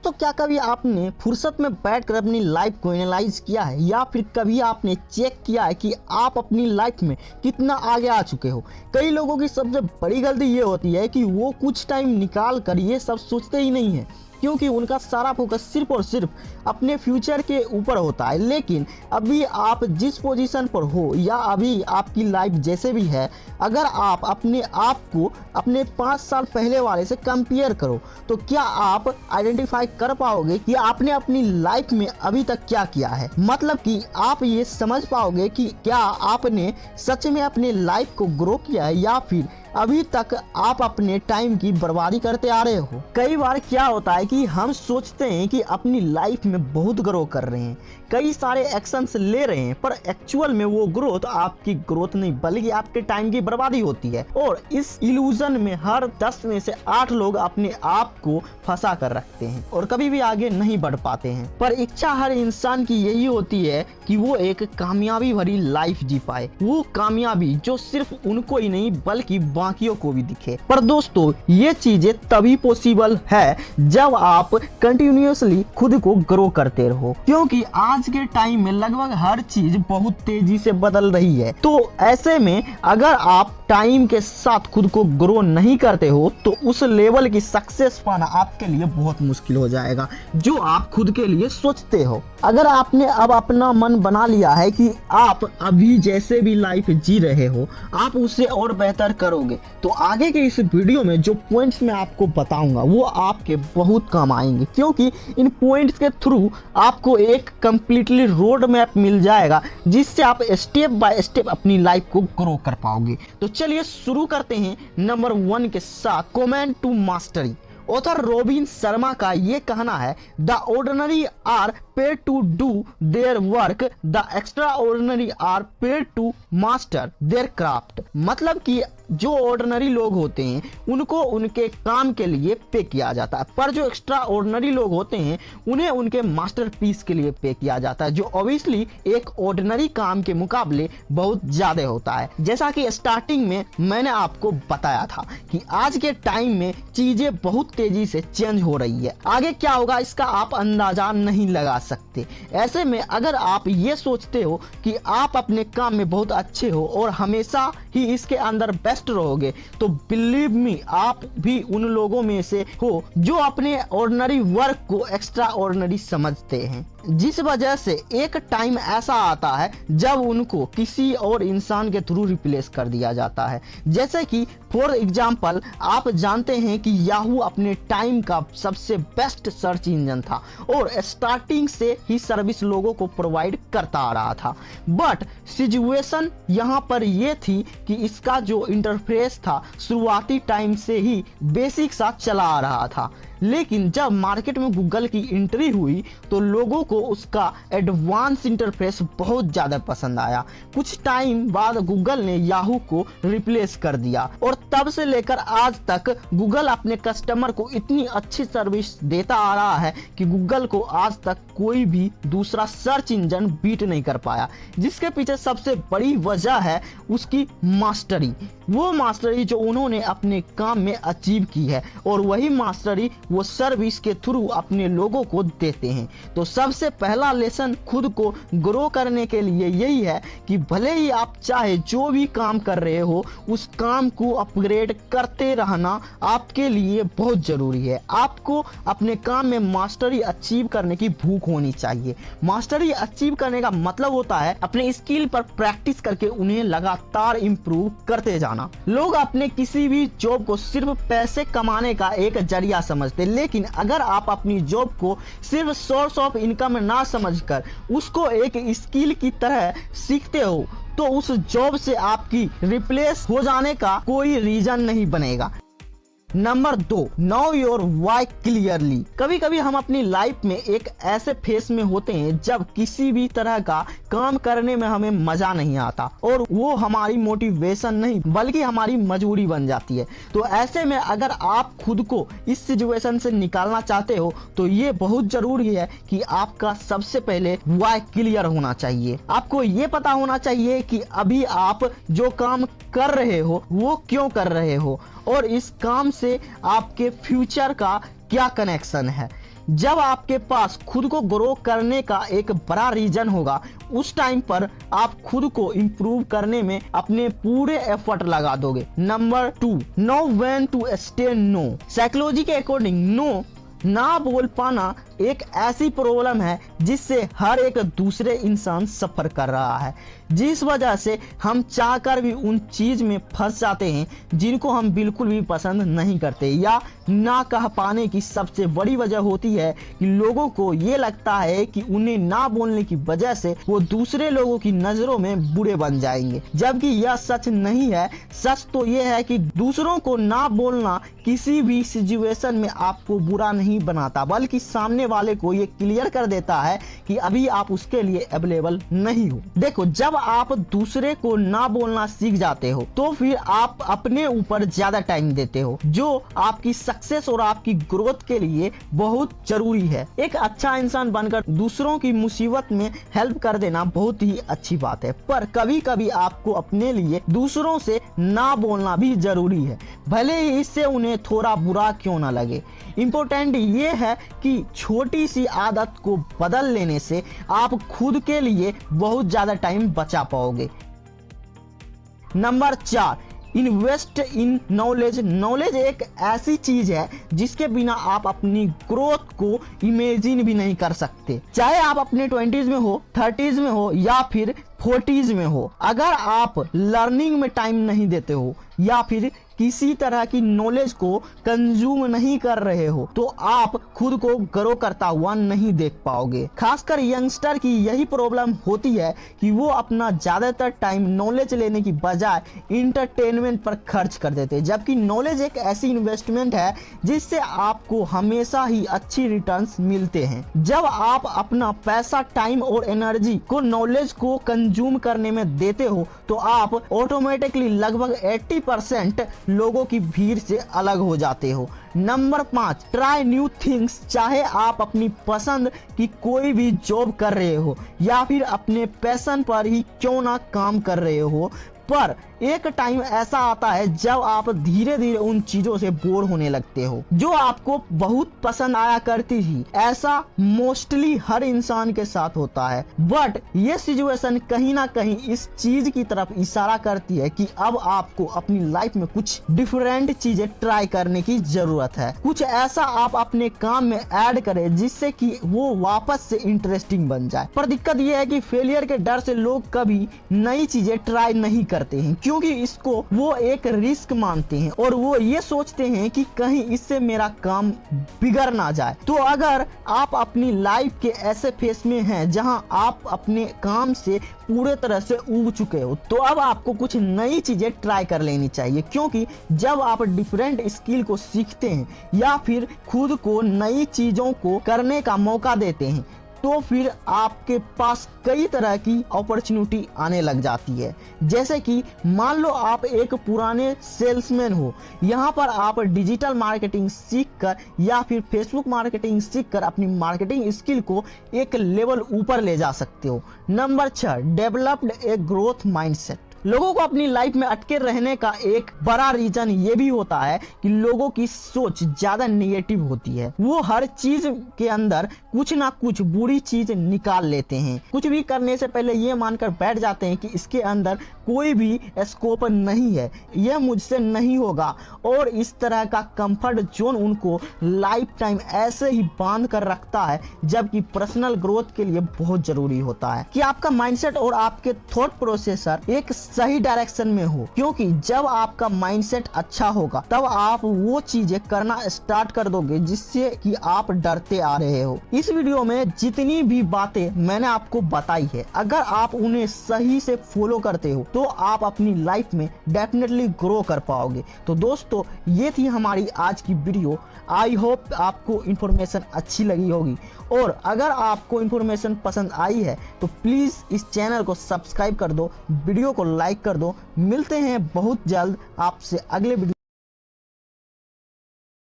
दोस्तों, क्या कभी आपने फुर्सत में बैठकर अपनी लाइफ को एनालाइज किया है या फिर कभी आपने चेक किया है कि आप अपनी लाइफ में कितना आगे आ चुके हो? कई लोगों की सबसे बड़ी गलती ये होती है कि वो कुछ टाइम निकाल कर ये सब सोचते ही नहीं है, क्योंकि उनका सारा फोकस सिर्फ और सिर्फ अपने फ्यूचर के ऊपर होता है। लेकिन अभी आप जिस पोजीशन पर हो या अभी आपकी लाइफ जैसे भी है, अगर आप अपने आप को अपने 5 साल पहले वाले से कंपेयर करो तो क्या आप आइडेंटिफाई कर पाओगे कि आपने अपनी लाइफ में अभी तक क्या किया है। मतलब कि आप ये समझ पाओगे कि क्या आपने सच में अपने लाइफ को ग्रो किया है या फिर अभी तक आप अपने टाइम की बर्बादी करते आ रहे हो। कई बार क्या होता है कि हम सोचते हैं कि अपनी लाइफ में बहुत ग्रो कर रहे हैं, कई सारे एक्शंस ले रहे हैं, पर एक्चुअल में वो ग्रोथ आपकी ग्रोथ नहीं बल्कि आपके टाइम की बर्बादी होती है। और इस इल्यूजन में हर 10 में से 8 लोग अपने आप को फंसा कर रखते हैं और कभी भी आगे नहीं बढ़ पाते हैं। पर इच्छा हर इंसान की यही होती है कि वो एक कामयाबी भरी लाइफ जी पाए, वो कामयाबी जो सिर्फ उनको ही नहीं बल्कि बाकियों को भी दिखे। पर दोस्तों, ये चीजें तभी पॉसिबल है जब आप कंटिन्यूअसली खुद को ग्रो करते रहो, क्योंकि आज के टाइम में लगभग हर चीज बहुत तेजी से बदल रही है। तो ऐसे में अगर आप टाइम के साथ खुद को ग्रो नहीं करते हो तो उस लेवल की सक्सेस पाना आपके लिए बहुत मुश्किल हो जाएगा जो आप खुद के लिए सोचते हो। अगर आपने अब अपना मन बना लिया है कि आप अभी जैसे भी लाइफ जी रहे हो आप उससे और बेहतर करोगे, तो आगे के इस वीडियो में जो पॉइंट्स मैं आपको बताऊंगा वो आपके बहुत काम आएंगे, क्योंकि इन पॉइंट्स के थ्रू आपको एक कंप्लीटली रोड मैप मिल जाएगा जिससे आप स्टेप बाय स्टेप अपनी लाइफ को ग्रो कर पाओगे। तो चलिए शुरू करते हैं नंबर 1 के साथ, commit to mastery. Author Robin Sharma का ये कहना है, the ordinary are paid to do their work, the extra ordinary are paid to master their craft. मतलब कि जो ऑर्डिनरी लोग होते हैं उनको उनके काम के लिए पे किया जाता है, पर जो एक्स्ट्रा ऑर्डिनरी लोग होते हैं उन्हें उनके मास्टरपीस के लिए पे किया जाता है, जो ऑब्वियसली एक ऑर्डिनरी काम के मुकाबले बहुत ज्यादा होता है। जैसा कि स्टार्टिंग में मैंने आपको बताया था कि आज के टाइम में चीजें बहुत तेजी से चेंज हो रही है, आगे क्या होगा इसका आप अंदाजा नहीं लगा सकते। ऐसे में अगर आप ये सोचते हो कि आप अपने काम में बहुत अच्छे हो और हमेशा ही इसके अंदर बेस्ट रहोगे, तो बिलीव मी आप भी उन लोगों में से हो जो अपने ऑर्डिनरी वर्क को एक्स्ट्रा ऑर्डिनरी समझते हैं, जिस वजह से एक टाइम ऐसा आता है जब उनको किसी और इंसान के थ्रू रिप्लेस कर दिया जाता है। जैसे कि फॉर एग्जांपल आप जानते हैं कि याहू अपने टाइम का सबसे बेस्ट सर्च इंजन था और स्टार्टिंग से ही सर्विस लोगों को प्रोवाइड करता आ रहा था, बट सिचुएशन यहाँ पर यह थी कि इसका जो इंटरफेस था शुरुआती टाइम से ही बेसिक सा चला आ रहा था। लेकिन जब मार्केट में गूगल की एंट्री हुई तो लोगों को उसका एडवांस इंटरफेस बहुत ज़्यादा पसंद आया। कुछ टाइम बाद गूगल ने याहू को रिप्लेस कर दिया और तब से लेकर आज तक गूगल अपने कस्टमर को इतनी अच्छी सर्विस देता आ रहा है कि गूगल को आज तक कोई भी दूसरा सर्च इंजन बीट नहीं कर पाया, जिसके पीछे सबसे बड़ी वजह है उसकी मास्टरी। वो मास्टरी जो उन्होंने अपने काम में अचीव की है और वही मास्टरी वो सर्विस के थ्रू अपने लोगों को देते हैं। तो सबसे पहला लेसन खुद को ग्रो करने के लिए यही है कि भले ही आप चाहे जो भी काम कर रहे हो उस काम को अपग्रेड करते रहना आपके लिए बहुत जरूरी है। आपको अपने काम में मास्टरी अचीव करने की भूख होनी चाहिए। मास्टरी अचीव करने का मतलब होता है अपने स्किल पर प्रैक्टिस करके उन्हें लगातार इंप्रूव करते जाना। लोग अपने किसी भी जॉब को सिर्फ पैसे कमाने का एक जरिया समझते, लेकिन अगर आप अपनी जॉब को सिर्फ सोर्स ऑफ इनकम ना समझकर उसको एक स्किल की तरह सीखते हो तो उस जॉब से आपकी रिप्लेस हो जाने का कोई रीजन नहीं बनेगा। Number 2, know your why clearly. कभी कभी हम अपनी लाइफ में एक ऐसे फेस में होते हैं जब किसी भी तरह का काम करने में हमें मजा नहीं आता और वो हमारी मोटिवेशन नहीं बल्कि हमारी मजबूरी बन जाती है। तो ऐसे में अगर आप खुद को इस सिचुएशन से निकालना चाहते हो तो ये बहुत जरूरी है कि आपका सबसे पहले वाई क्लियर होना चाहिए। आपको ये पता होना चाहिए कि अभी आप जो काम कर रहे हो वो क्यों कर रहे हो और इस काम से आपके फ्यूचर का क्या कनेक्शन है। जब आपके पास खुद को ग्रो करने का एक बड़ा रीजन होगा, उस टाइम पर आप खुद को इम्प्रूव करने में अपने पूरे एफर्ट लगा दोगे। Number 2, know when to say no. Psychology के अकॉर्डिंग नो ना बोल पाना एक ऐसी प्रॉब्लम है जिससे हर एक दूसरे इंसान सफर कर रहा है, जिस वजह से हम चाहकर भी उन चीज में फंस जाते हैं जिनको हम बिल्कुल भी पसंद नहीं करते। या ना कह पाने की सबसे बड़ी वजह होती है कि लोगों को ये लगता है कि उन्हें ना बोलने की वजह से वो दूसरे लोगों की नजरों में बुरे बन जाएंगे, जबकि यह सच नहीं है। सच तो यह है कि दूसरों को ना बोलना किसी भी सिचुएशन में आपको बुरा नहीं बनाता, बल्कि सामने वाले को ये क्लियर कर देता है कि अभी आप उसके लिए अवेलेबल नहीं हो। देखो, जब आप दूसरे को ना बोलना सीख जाते हो तो फिर आप अपने ऊपर ज्यादा टाइम देते हो, जो आपकी सक्सेस और आपकी ग्रोथ के लिए बहुत जरूरी है। एक अच्छा इंसान बनकर दूसरों की मुसीबत में हेल्प कर देना बहुत ही अच्छी बात है, पर कभी कभी आपको अपने लिए दूसरों से ना बोलना भी जरूरी है, भले ही इससे उन्हें थोड़ा बुरा क्यों ना लगे। इम्पोर्टेंट ये है कि छोटी सी आदत को बदल लेने से आप खुद के लिए बहुत ज्यादा टाइम बचा पाओगे। Number 4, invest in knowledge. Knowledge एक ऐसी चीज है जिसके बिना आप अपनी ग्रोथ को इमेजिन भी नहीं कर सकते, चाहे आप अपने 20s में हो, 30s में हो या फिर 40s में हो। अगर आप लर्निंग में टाइम नहीं देते हो या फिर किसी तरह की नॉलेज को कंज्यूम नहीं कर रहे हो तो आप खुद को ग्रो करता हुआ नहीं देख पाओगे। खासकर यंगस्टर की यही प्रॉब्लम होती है कि वो अपना ज्यादातर टाइम नॉलेज लेने की बजाय इंटरटेनमेंट पर खर्च कर देते हैं, जबकि नॉलेज एक ऐसी इन्वेस्टमेंट है जिससे आपको हमेशा ही अच्छी रिटर्न्स मिलते हैं। जब आप अपना पैसा, टाइम और एनर्जी को नॉलेज को कंज्यूम करने में देते हो तो आप ऑटोमेटिकली लगभग 80% लोगों की भीड़ से अलग हो जाते हो। Number 5, try new things. चाहे आप अपनी पसंद की कोई भी जॉब कर रहे हो या फिर अपने पैशन पर ही क्यों ना काम कर रहे हो, पर एक टाइम ऐसा आता है जब आप धीरे धीरे उन चीजों से बोर होने लगते हो जो आपको बहुत पसंद आया करती थी। ऐसा मोस्टली हर इंसान के साथ होता है, बट ये सिचुएशन कहीं ना कहीं इस चीज की तरफ इशारा करती है कि अब आपको अपनी लाइफ में कुछ डिफरेंट चीजें ट्राई करने की जरूरत है। कुछ ऐसा आप अपने काम में ऐड करें जिससे कि वो वापस से इंटरेस्टिंग बन जाए। पर दिक्कत ये है कि फेलियर के डर से लोग कभी नई चीजें ट्राई नहीं करते हैं, क्योंकि इसको वो एक रिस्क मानते हैं और वो ये सोचते हैं कि कहीं इससे मेरा काम बिगड़ ना जाए। तो अगर आप अपनी लाइफ के ऐसे फेस में हैं जहां आप अपने काम से पूरे तरह से ऊब चुके हो, तो अब आपको कुछ नई चीजें ट्राई कर लेनी चाहिए, क्योंकि जब आप डिफरेंट स्किल को सीखते हैं या फिर खुद को नई चीजों को करने का मौका देते हैं तो फिर आपके पास कई तरह की अपॉर्चुनिटी आने लग जाती है। जैसे कि मान लो आप एक पुराने सेल्समैन हो, यहाँ पर आप डिजिटल मार्केटिंग सीखकर या फिर फेसबुक मार्केटिंग सीखकर अपनी मार्केटिंग स्किल को एक लेवल ऊपर ले जा सकते हो। Number 6, developed a growth mindset. लोगों को अपनी लाइफ में अटके रहने का एक बड़ा रीजन ये भी होता है कि लोगों की सोच ज्यादा नेगेटिव होती है। वो हर चीज के अंदर कुछ ना कुछ बुरी चीज निकाल लेते हैं। कुछ भी करने से पहले ये मानकर बैठ जाते हैं कि इसके अंदर कोई भी स्कोप नहीं है, यह मुझसे नहीं होगा, और इस तरह का कंफर्ट जोन उनको लाइफ टाइम ऐसे ही बांध कर रखता है, जबकि पर्सनल ग्रोथ के लिए बहुत जरूरी होता है कि आपका माइंडसेट और आपके थॉट प्रोसेसर एक सही डायरेक्शन में हो, क्योंकि जब आपका माइंडसेट अच्छा होगा तब आप वो चीजें करना स्टार्ट कर दोगे जिससे कि आप डरते आ रहे हो। इस वीडियो में जितनी भी बातें मैंने आपको बताई है, अगर आप उन्हें सही से फॉलो करते हो तो आप अपनी लाइफ में डेफिनेटली ग्रो कर पाओगे। तो दोस्तों, ये थी हमारी आज की वीडियो। आई होप आपको इन्फॉर्मेशन अच्छी लगी होगी, और अगर आपको इन्फॉर्मेशन पसंद आई है तो प्लीज इस चैनल को सब्सक्राइब कर दो, वीडियो को लाइक कर दो। मिलते हैं बहुत जल्द आपसे अगले वीडियो।